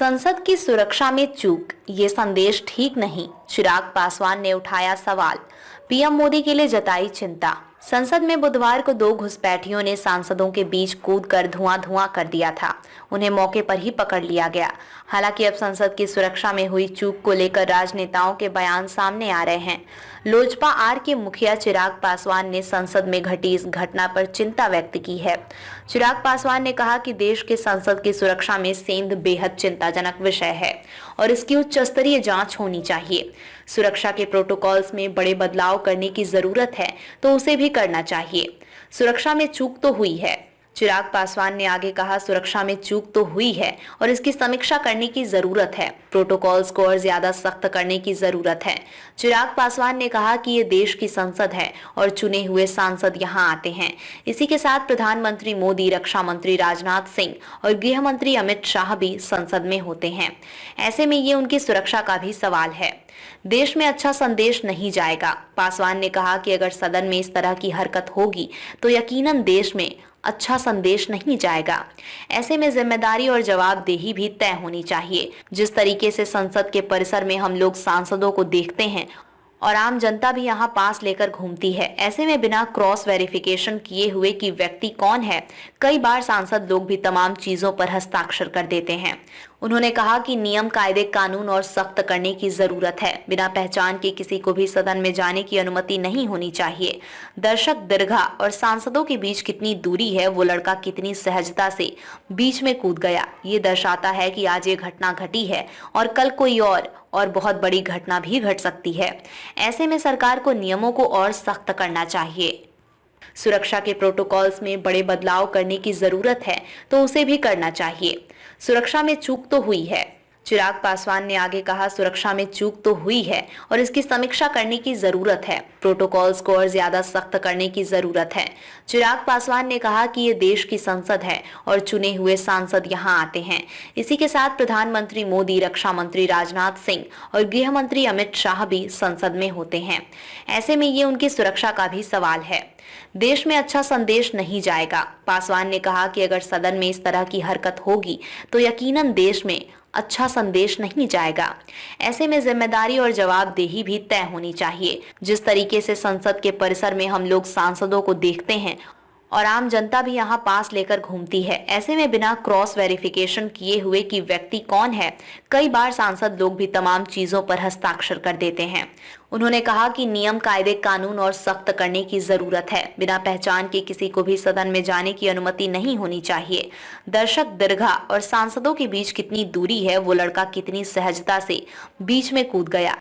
संसद की सुरक्षा में चूक, ये संदेश ठीक नहीं। चिराग पासवान ने उठाया सवाल, पीएम मोदी के लिए जताई चिंता। संसद में बुधवार को दो घुसपैठियों ने सांसदों के बीच कूदकर धुआं धुआं कर दिया था। उन्हें मौके पर ही पकड़ लिया गया। हालांकि अब संसद की सुरक्षा में हुई चूक को लेकर राजनेताओं के बयान सामने आ रहे हैं। लोजपा आर के मुखिया चिराग पासवान ने संसद में घटी इस घटना पर चिंता व्यक्त की है। चिराग पासवान ने कहा कि देश के संसद की सुरक्षा में सेंध बेहद चिंताजनक विषय है और इसकी उच्च स्तरीय जांच होनी चाहिए। सुरक्षा के प्रोटोकॉल्स में बड़े बदलाव करने की जरूरत है तो उसे भी करना चाहिए। सुरक्षा में चूक तो हुई है। चिराग पासवान ने आगे कहा, सुरक्षा में चूक तो हुई है और इसकी समीक्षा करने की जरूरत है। प्रोटोकॉल्स को और ज्यादा सख्त करने की जरूरत है। चिराग पासवान ने कहा कि ये देश की संसद है और चुने हुए सांसद यहाँ आते हैं। इसी के साथ प्रधानमंत्री मोदी, रक्षा मंत्री राजनाथ सिंह और गृह मंत्री अमित शाह भी संसद में होते हैं। ऐसे में ये उनकी सुरक्षा का भी सवाल है। देश में अच्छा संदेश नहीं जाएगा। पासवान ने कहा कि अगर सदन में इस तरह की हरकत होगी तो यकीनन देश में अच्छा संदेश नहीं जाएगा। ऐसे में जिम्मेदारी और जवाबदेही भी तय होनी चाहिए। जिस तरीके से संसद के परिसर में हम लोग सांसदों को देखते हैं और आम जनता भी यहाँ पास लेकर घूमती है, ऐसे में बिना क्रॉस वेरिफिकेशन किए हुए कि व्यक्ति कौन है, कई बार सांसद लोग भी तमाम चीजों पर हस्ताक्षर कर देते हैं। उन्होंने कहा कि नियम, कायदे, कानून और सख्त करने की जरूरत है। बिना पहचान के किसी को भी सदन में जाने की अनुमति नहीं होनी चाहिए। दर्शक दीर्घा और सांसदों के बीच कितनी दूरी है, वो लड़का कितनी सहजता से बीच में कूद गया, ये दर्शाता है कि आज ये घटना घटी है और कल कोई और बहुत बड़ी घटना भी घट सकती है। ऐसे में सरकार को नियमों को और सख्त करना चाहिए। सुरक्षा के प्रोटोकॉल्स में बड़े बदलाव करने की जरूरत है तो उसे भी करना चाहिए। सुरक्षा में चूक तो हुई है। चिराग पासवान ने आगे कहा, सुरक्षा में चूक तो हुई है और इसकी समीक्षा करने की जरूरत है। प्रोटोकॉल्स को और ज्यादा सख्त करने की जरूरत है। चिराग पासवान ने कहा कि ये देश की संसद है और चुने हुए सांसद यहाँ आते हैं। इसी के साथ प्रधानमंत्री मोदी, रक्षा मंत्री राजनाथ सिंह और गृह मंत्री अमित शाह भी संसद में होते हैं। ऐसे में ये उनकी सुरक्षा का भी सवाल है। देश में अच्छा संदेश नहीं जाएगा। पासवान ने कहा कि अगर सदन में इस तरह की हरकत होगी तो यकीनन देश में अच्छा संदेश नहीं जाएगा। ऐसे में जिम्मेदारी और जवाबदेही भी तय होनी चाहिए। जिस तरीके से संसद के परिसर में हम लोग सांसदों को देखते हैं और आम जनता भी यहाँ पास लेकर घूमती है, ऐसे में बिना क्रॉस वेरिफिकेशन किए हुए कि व्यक्ति कौन है, कई बार सांसद लोग भी तमाम चीजों पर हस्ताक्षर कर देते हैं। उन्होंने कहा कि नियम, कायदे, कानून और सख्त करने की जरूरत है। बिना पहचान के किसी को भी सदन में जाने की अनुमति नहीं होनी चाहिए। दर्शक दीर्घा और सांसदों के बीच कितनी दूरी है, वो लड़का कितनी सहजता से बीच में कूद गया,